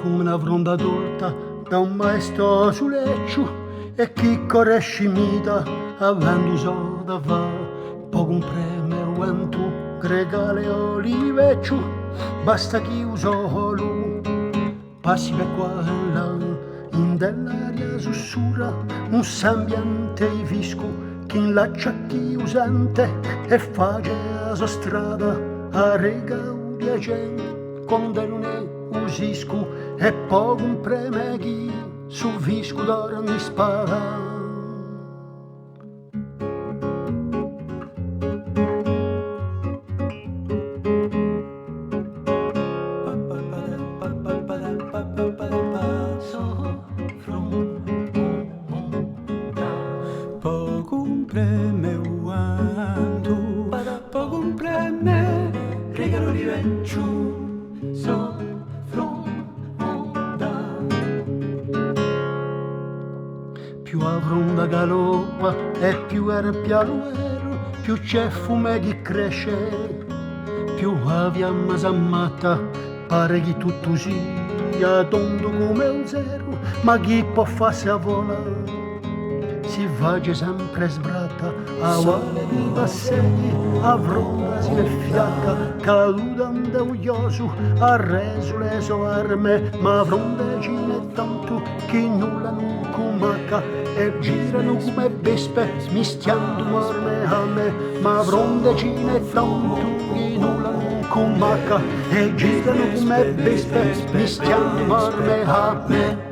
come una fronda torta da un maestro suleccio e chi corresce mita avendo so da fa poco un premio en tu gregale oliveccio basta chi usò lui passi per qua e là in dell'aria sussurra un sembiante di fisco chi in laccia chi usante e face a sua strada a rega un piacere quando non è usisco e poi un preme chi su visco d'oro mi spara. Poco preme uandu, poco preme regalo di vecchio so fronda. Più a fronda galoppa e più era pialuero, più c'è fume che cresce, più a fiamma s'ammatta, pare che tutto sia tondo come un zero, ma chi può farsi a volare? Si vage sempre sbratta, a uale di passeggi, a fronda si fiacca, caludando uglioso, a reso le sue arme, ma fronde ci ne tanto che nulla non cumaca, e girano come vespe, mischiando morme a me, ma fronde ci ne tanto che nulla non cumaca, e girano come vespe, mischiando morme a me.